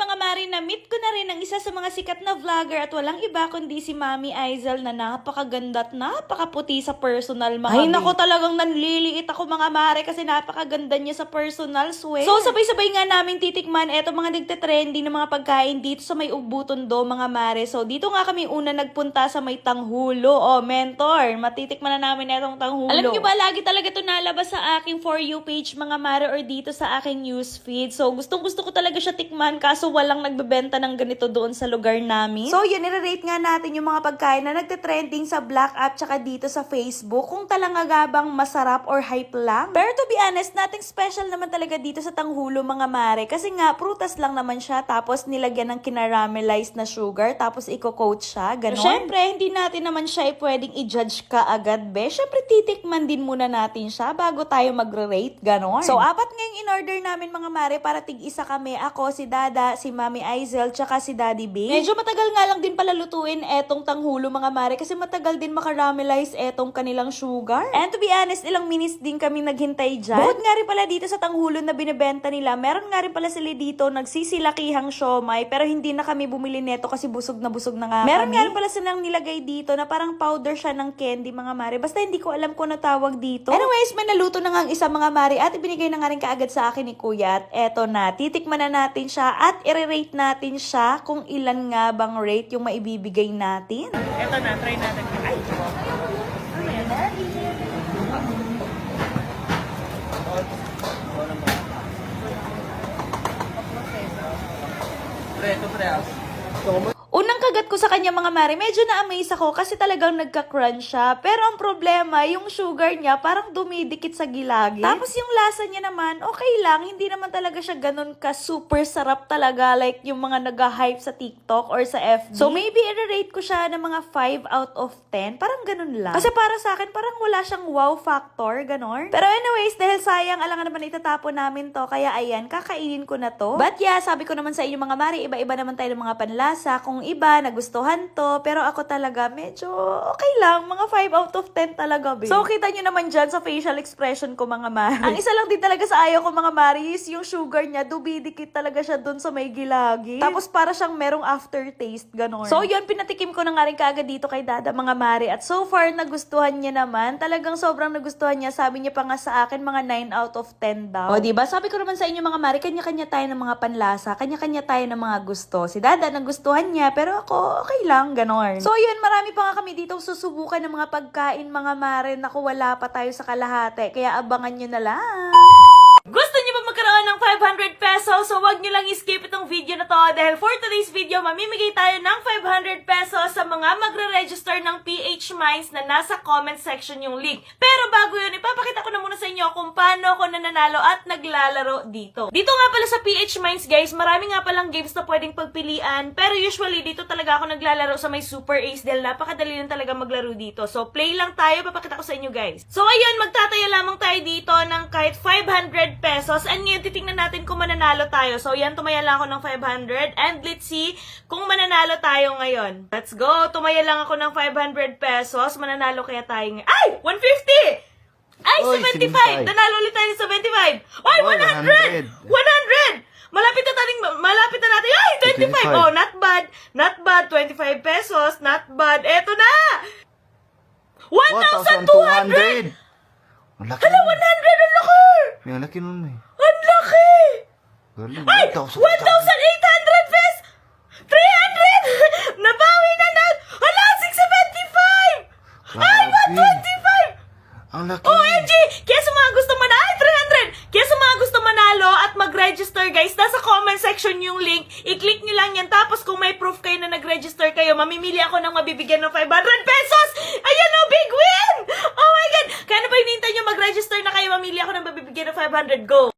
mga mari, na-meet ko na rin ang isa sa mga sikat na vlogger at walang iba kundi si Mami Aizel na napakaganda at napakaputi sa personal, mga Ay, babe. naku, talagang nanliliit ako mga mare kasi napakaganda niya sa personal, swear. So, sabay-sabay nga namin titikman eto mga nagte-trending na mga pagkain dito sa may Ugbutondo, mga mare. So, dito nga kami una nagpunta sa may Tanghulo. O, mentor, matitikman na namin etong Tanghulo. Alam niyo ba, lagi talaga ito nalabas sa aking For You page mga mare or dito sa aking newsfeed. So, gustong-gusto ko talaga siya tikman kaso walang nagbebenta ng ganito doon sa lugar namin. So, yun, nire-rate nga natin yung mga pagkain na nagte-trending sa Black App tsaka dito sa Facebook kung talaga bang masarap or hype lang. Pero to be honest, nating special naman talaga dito sa Tanghulo, mga mare. Kasi nga, prutas lang naman siya tapos nilagyan ng kinaramelized na sugar tapos i-coat siya, ganon. So, syempre, hindi natin naman siya pwedeng i-judge ka agad, be. Syempre, titikman din muna natin siya bago tayo magre-rate, ganon. So, apat ngayong in-order namin, mga mare, para tig-isa kami. Ako, si Dada, si Mami Aizel, tsaka si Daddy B. Medyo matagal nga lang din pala lutuin etong Tanghulo, mga mare, kasi matagal din makaramelize etong kanilang sugar. And to be honest, ilang minutes din kami naghintay dyan. Bukod nga rin pala dito sa Tanghulo na binibenta nila, meron nga rin pala sila dito nagsisilakihang siomay, pero hindi na kami bumili neto kasi busog na nga Meron kami. Nga rin pala silang nilagay dito na parang powder siya ng candy, mga mare. Basta hindi ko alam kung ano tawag dito. Anyways, may naluto na nga ang isa, mga mare, at ibinigay na nga rin kaagad sa akin ni Kuya. At eto na, titikman na natin siya at i-rate natin siya kung ilan nga bang rate yung maibibigay natin. Eto na, try natin. Ay! Unang kagat ko sa kanya, mga mare, medyo na-amaze ako kasi talagang nagka-crunch siya. Pero ang problema, yung sugar niya parang dumidikit sa gilagid. Tapos yung lasa niya naman, okay lang. Hindi naman talaga siya ganun ka super sarap talaga like yung mga nag-hype sa TikTok or sa FB. So maybe i-rate ko siya ng mga 5 out of 10. Parang ganun lang. Kasi para sa akin, parang wala siyang wow factor, ganun. Pero anyways, dahil sayang, alangan naman itatapon namin to. Kaya ayan, kakainin ko na to. But yeah, sabi ko naman sa inyo, mga mari, iba-iba naman tayo ng mga panlasa. Kung iba, nagustuhan to. Pero ako talaga, medyo okay lang. Mga 5 out of 10 talaga, babe. So, kita nyo naman dyan sa facial expression ko, mga mari. Ang isa lang din talaga sa ayaw ko, mga mari, is yung sugar niya, dumidikit talaga siya dun sa may gilagi. Tapos, para siyang merong aftertaste, ganon. So, yun, pinatikim ko na nga rin kaagad dito kay Dada, mga mari. At so far, nagustuhan niya naman. Talagang sobrang nagustuhan niya. Sabi niya pa nga sa akin, mga 9 out of 10 daw. O, diba? Sabi ko naman sa inyo, mga mari, kanya-kanya tayo ng mga panlasa. Kanya-kanya tayo ng mga gusto. Si Dada, nagustuhan niya. Pero ako, okay lang, ganon. So, yun, marami pa nga kami dito susubukan ng mga pagkain, mga mare. Naku, wala pa tayo sa kalahati. Kaya abangan nyo na lang. Gusto niyo ba magkaroon ng 500 pesos? So, wag niyo lang i-skip itong video na to dahil for today's video, mamimigay tayo ng 500 pesos sa mga magre-register ng PH Minds na nasa comment section yung link. Pero bago yun, ipapakita ko na muna sa inyo kung paano ako nananalo at naglalaro dito. Dito nga pala sa PH Minds, guys, marami nga palang games na pwedeng pagpilian. Pero usually, dito talaga ako naglalaro sa may Super Ace dahil napakadali lang talaga maglaro dito. So, play lang tayo, papakita ko sa inyo, guys. So, ayun, magtataya lamang tayo dito ng kahit 500 pesos. And ngayon, titingnan natin kung mananalo tayo. So, yan, tumaya lang ako ng 500. And let's see kung mananalo tayo ngayon. Let's go! Tumaya lang ako ng 500 pesos. Mananalo kaya tayo ngayon. Ay! 150! Ay, Oy, 75! 75. Nanalo ulit tayo ng 75! Ay, 100! 100! Malapit na natin. Ay, 25! 25. Oh, not bad. Not bad. 25 pesos. Not bad. Eto na! 1,200! 1,200! Ang laki Hala, 100! nun. Ang laki! Ang laki nun eh. Ang laki! Galing. Ay! 1,800 pesos! 300! Nabawi na na! Hala, 675! Ay, 125! Ang laki. OMG! Kaya sa mga gusto manalo, ay, 300! Kaya sa mga gusto manalo at mag-register, guys, nasa comment section yung link. I-click nyo lang yan. Tapos kung may proof kayo na nag-register kayo, mamimili ako ng mabibigyan ng 500 pesos! Ayan o, big win! Oh my God! Kaya na ba hinihintay nyo mag-register na kayo, mamili ako ng mabibigyan ng 500? Go!